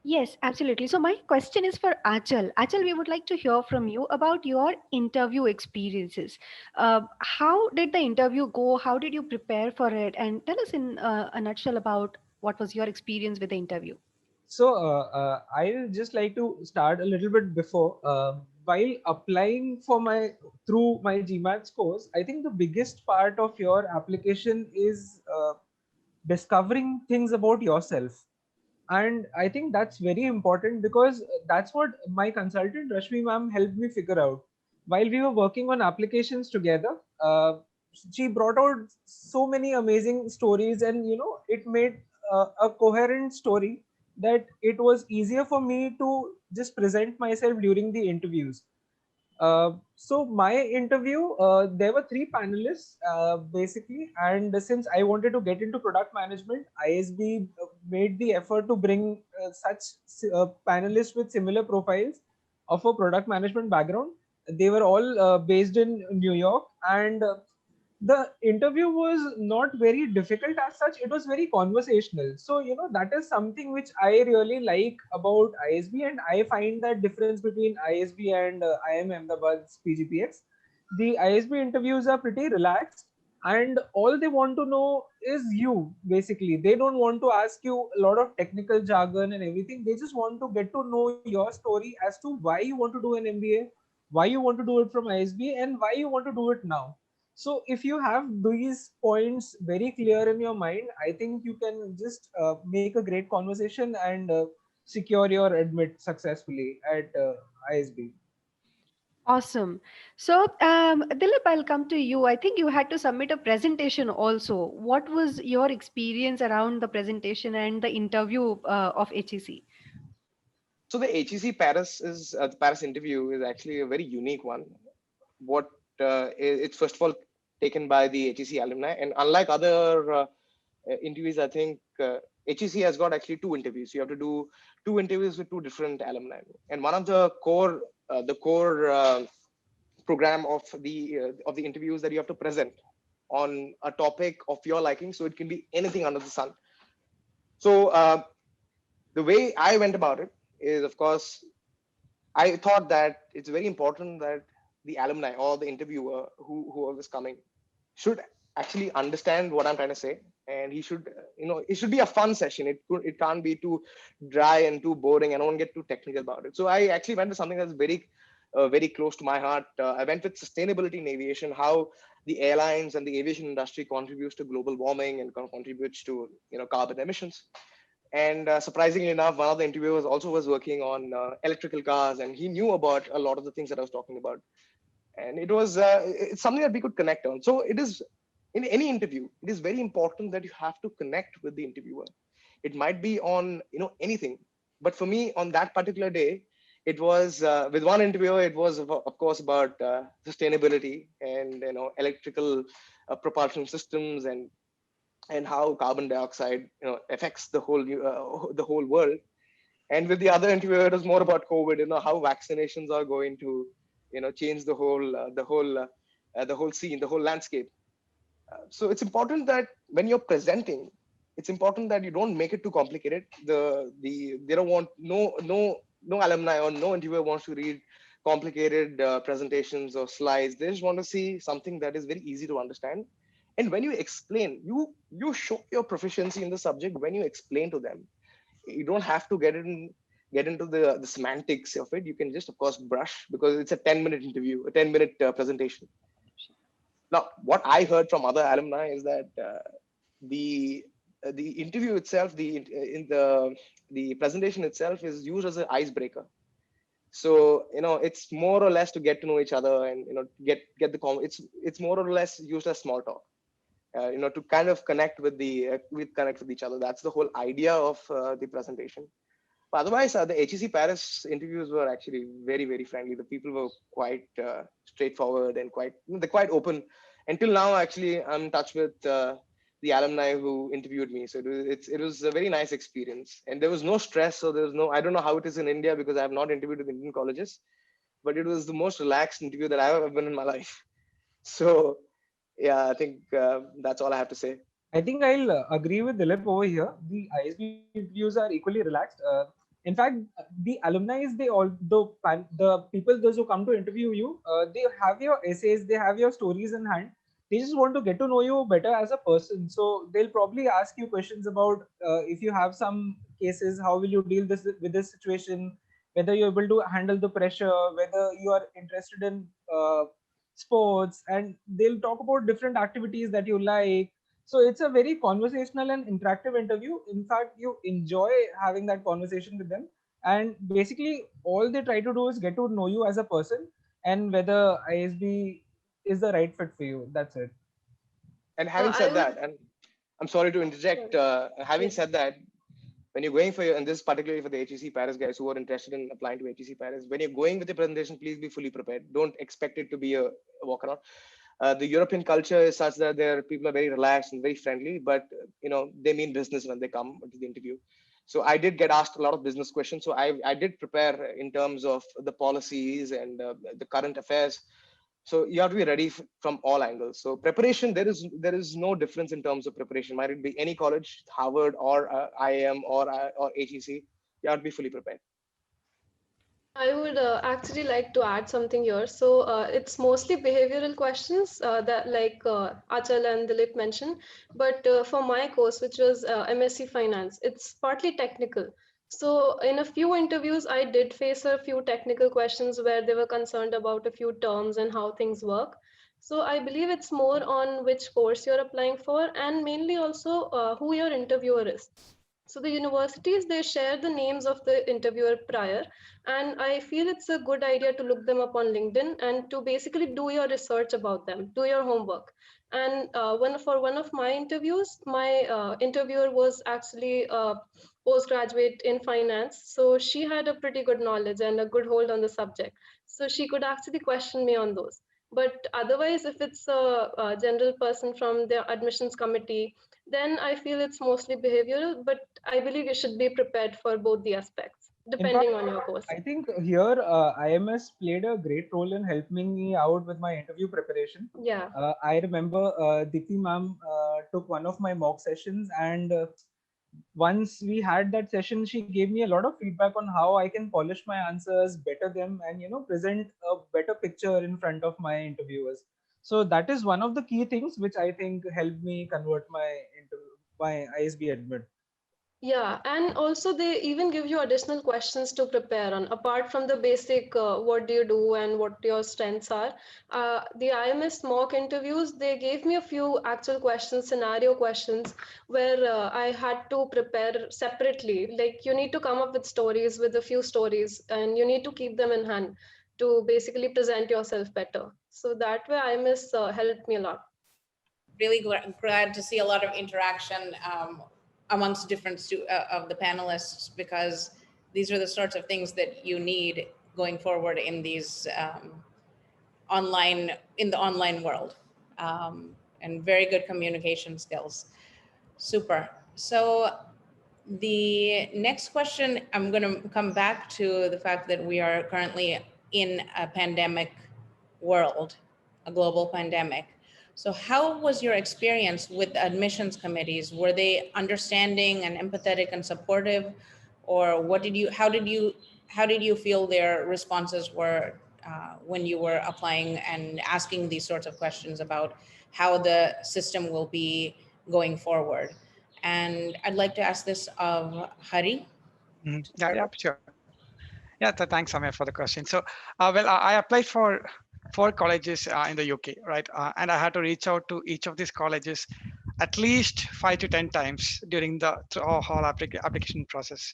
Yes, absolutely. So my question is for Achal. Achal, we would like to hear from you about your interview experiences. How did the interview go? How did you prepare for it? And tell us in a nutshell about what was your experience with the interview. So I'll just like to start a little bit before. While applying for my through my GMAT course, I think the biggest part of your application is discovering things about yourself, and I think that's very important because that's what my consultant Rashmi ma'am helped me figure out while we were working on applications together. She brought out so many amazing stories, and it made a coherent story that it was easier for me to just present myself during the interviews. So my interview, there were three panelists basically, and since I wanted to get into product management, ISB made the effort to bring such panelists with similar profiles of a product management background. They were all based in New York, and the interview was not very difficult as such. It was very conversational. So that is something which I really like about ISB, and I find that difference between ISB and IIM Ahmedabad's PGPX. The ISB interviews are pretty relaxed, and all they want to know is you. Basically, they don't want to ask you a lot of technical jargon and everything. They just want to get to know your story as to why you want to do an MBA, why you want to do it from ISB, and why you want to do it now. So if you have these points very clear in your mind, I think you can just make a great conversation and secure your admit successfully at ISB. Awesome. So, Dilip, I'll come to you. I think you had to submit a presentation also. What was your experience around the presentation and the interview of HEC? So the HEC Paris is the Paris interview is actually a very unique one. What it's first of all taken by the HEC alumni, and unlike other interviews, I think HEC has got actually two interviews. You have to do two interviews with two different alumni, and one of the core program of the interviews that you have to present on a topic of your liking. So it can be anything under the sun. So the way I went about it is, of course, I thought that it's very important that the alumni or the interviewer who was coming should actually understand what I'm trying to say, and he should, it should be a fun session. It can't be too dry and too boring. I don't get too technical about it. So I actually went to something that's very close to my heart. I went with sustainability in aviation, how the airlines and the aviation industry contributes to global warming and contributes to carbon emissions. And surprisingly enough, one of the interviewers also was working on electrical cars, and he knew about a lot of the things that I was talking about. And it's something that we could connect on. So it is, in any interview, it is very important that you have to connect with the interviewer. It might be on anything, but for me on that particular day, it was with one interviewer. It was of course about sustainability and electrical propulsion systems, and how carbon dioxide affects the whole world. And with the other interviewer, it was more about COVID, how vaccinations are going to change the whole scene, the whole landscape. So it's important that when you're presenting, it's important that you don't make it too complicated. They don't want, no alumni or no interviewer wants to read complicated presentations or slides. They just want to see something that is very easy to understand. And when you explain, you show your proficiency in the subject when you explain to them. You don't have to get into the semantics of it. You can just, of course, brush, because it's a 10-minute interview, a 10-minute presentation. Now, what I heard from other alumni is that the interview itself, the presentation itself, is used as an icebreaker. So it's more or less to get to know each other, and get the it's more or less used as small talk. To kind of connect with each other. That's the whole idea of the presentation. But otherwise, the HEC Paris interviews were actually very, very friendly. The people were quite straightforward and they're quite open. Until now, actually, I'm in touch with the alumni who interviewed me. So it was a very nice experience, and there was no stress. So there was no, I don't know how it is in India, because I have not interviewed with Indian colleges, but it was the most relaxed interview that I've ever been in my life. So yeah, I think that's all I have to say. I think I'll agree with Dilip over here. The ISB interviews are equally relaxed. In fact, the alumni, they all the people, those who come to interview you, they have your essays, they have your stories in hand. They just want to get to know you better as a person. So they'll probably ask you questions about if you have some cases, how will you deal with this situation, whether you're able to handle the pressure, whether you are interested in sports, and they'll talk about different activities that you like. So it's a very conversational and interactive interview. In fact, you enjoy having that conversation with them. And basically, all they try to do is get to know you as a person and whether ISB is the right fit for you. That's it. And having I said would. that, and I'm sorry to interject, having Yeah. said that, when you're going for your, and this is particularly for the HEC Paris guys who are interested in applying to HEC Paris, when you're going with the presentation, please be fully prepared. Don't expect it to be a walk around. The European culture is such that their people are very relaxed and very friendly, but they mean business when they come to the interview. So I did get asked a lot of business questions. So I did prepare in terms of the policies and the current affairs. So you have to be ready from all angles. So preparation, there is no difference in terms of preparation. Might it be any college, Harvard or IIM or HEC, you have to be fully prepared. I would actually like to add something here. So it's mostly behavioral questions that like Achal and Dilip mentioned. But for my course, which was MSc Finance, it's partly technical. So in a few interviews, I did face a few technical questions where they were concerned about a few terms and how things work. So I believe it's more on which course you're applying for, and mainly also who your interviewer is. So the universities, they share the names of the interviewer prior, and I feel it's a good idea to look them up on LinkedIn and to basically do your research about them, do your homework. And for one of my interviews, my interviewer was actually a postgraduate in finance, so she had a pretty good knowledge and a good hold on the subject. So she could actually question me on those. But otherwise, if it's a general person from the admissions committee, then I feel it's mostly behavioral, but I believe you should be prepared for both the aspects, In fact, depending on your course. I think here IMS played a great role in helping me out with my interview preparation. Yeah. I remember Diti ma'am took one of my mock sessions, and once we had that session, she gave me a lot of feedback on how I can polish my answers, better them, and present a better picture in front of my interviewers. So that is one of the key things which I think helped me convert my ISB admit. Yeah, and also they even give you additional questions to prepare on, apart from the basic what do you do and what your strengths are. The IMS mock interviews, they gave me a few actual questions, scenario questions, where I had to prepare separately. Like you need to come up with stories, with a few stories, and you need to keep them in hand to basically present yourself better. So that way IMS helped me a lot. Really glad to see a lot of interaction amongst different of the panelists, because these are the sorts of things that you need going forward in these in the online world, and very good communication skills. Super. So the next question, I'm going to come back to the fact that we are currently in a pandemic world, a global pandemic. So how was your experience with admissions committees? Were they understanding and empathetic and supportive, or how did you feel their responses were when you were applying and asking these sorts of questions about how the system will be going forward? And I'd like to ask this of Hari. Yeah, sure. Yeah, thanks, Samir, for the question. So, well, I applied for 4 colleges in the UK, right? And I had to reach out to each of these colleges at least 5 to 10 times during the whole application process.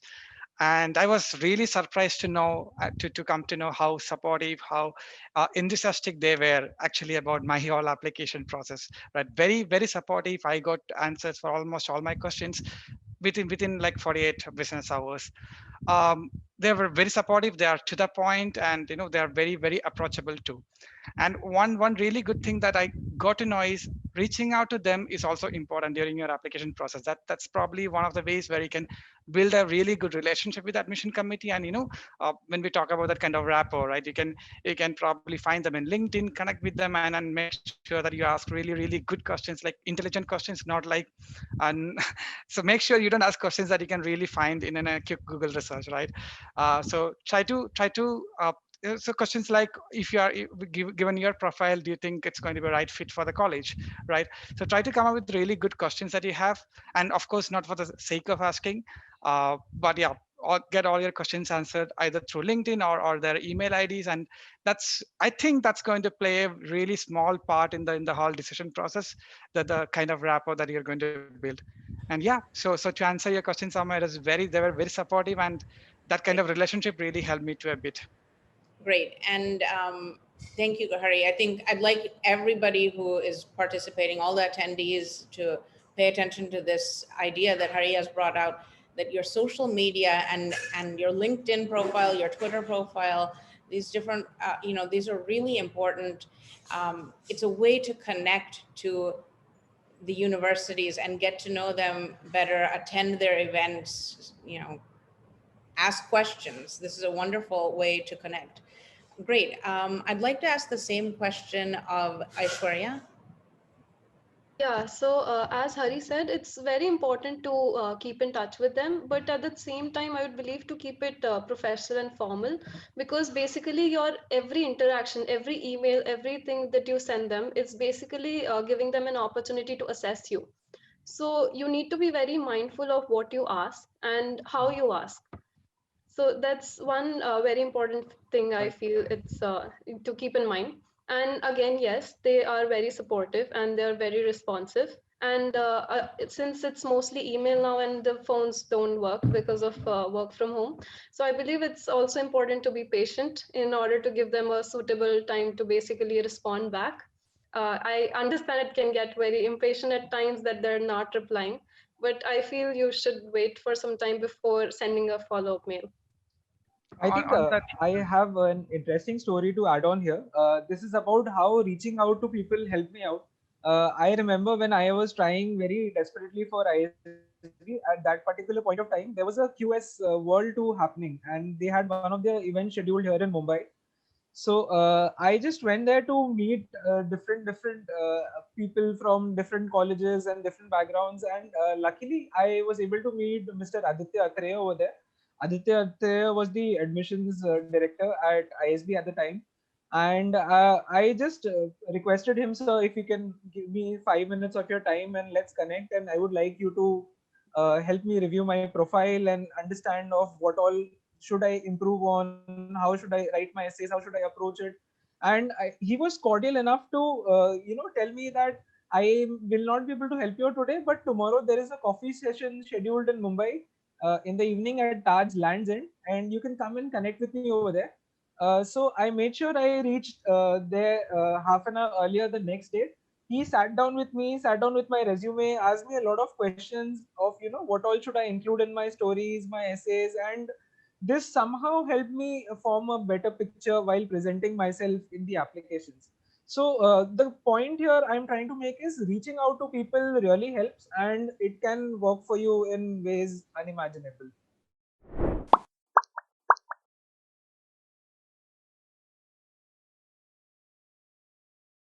And I was really surprised to know, to come to know how supportive, how enthusiastic they were actually about my whole application process, right? Very, very supportive. I got answers for almost all my questions within like 48 business hours. They were very supportive, they are to the point, and they are very, very approachable too. And one really good thing that I got to know is reaching out to them is also important during your application process. That's probably one of the ways where you can build a really good relationship with the admission committee. And when we talk about that kind of rapport, right, you can probably find them in LinkedIn, connect with them, and make sure that you ask really, really good questions, like intelligent questions, not like so make sure you don't ask questions that you can really find in a quick Google research. such, right? So try to so questions like, if you are given your profile, do you think it's going to be a right fit for the college, right? So try to come up with really good questions that you have, and of course not for the sake of asking, but yeah, or get all your questions answered either through LinkedIn or their email IDs, and I think that's going to play a really small part in the whole decision process, that the kind of rapport that you're going to build. And yeah, so to answer your question, Samar, they were very supportive, and that kind of relationship really helped me to a bit. Great. And thank you, Hari. I think I'd like everybody who is participating, all the attendees, to pay attention to this idea that Hari has brought out, that your social media and your LinkedIn profile, your Twitter profile, these different, these are really important. It's a way to connect to the universities and get to know them better, attend their events, ask questions. This is a wonderful way to connect. Great. I'd like to ask the same question of Aishwarya. Yeah, so as Hari said, it's very important to keep in touch with them, but at the same time, I would believe to keep it professional and formal, because basically your every interaction, every email, everything that you send them, it's basically giving them an opportunity to assess you. So you need to be very mindful of what you ask and how you ask. So that's one very important thing I feel it's to keep in mind. And again, yes, they are very supportive and they're very responsive. And since it's mostly email now and the phones don't work because of work from home, so I believe it's also important to be patient in order to give them a suitable time to basically respond back. I understand it can get very impatient at times that they're not replying, but I feel you should wait for some time before sending a follow-up mail. I think On that, I have an interesting story to add on here. This is about how reaching out to people helped me out. I remember when I was trying very desperately for ISB at that particular point of time, there was a QS World Tour happening, and they had one of their events scheduled here in Mumbai. So I just went there to meet different people from different colleges and different backgrounds, and luckily I was able to meet Mr. Aditya Athreya over there. Aditya Athreya was the admissions director at ISB at the time, and I just requested him, sir, if you can give me 5 minutes of your time and let's connect, and I would like you to help me review my profile and understand of what all should I improve on, how should I write my essays, how should I approach it. And he was cordial enough to tell me that I will not be able to help you today, but tomorrow there is a coffee session scheduled in Mumbai in the evening at Taj Lands End, and you can come and connect with me over there. So I made sure I reached there half an hour earlier the next day. He sat down with me, sat down with my resume, asked me a lot of questions of what all should I include in my stories, my essays, and this somehow helped me form a better picture while presenting myself in the applications. So the point here I'm trying to make is reaching out to people really helps, and it can work for you in ways unimaginable.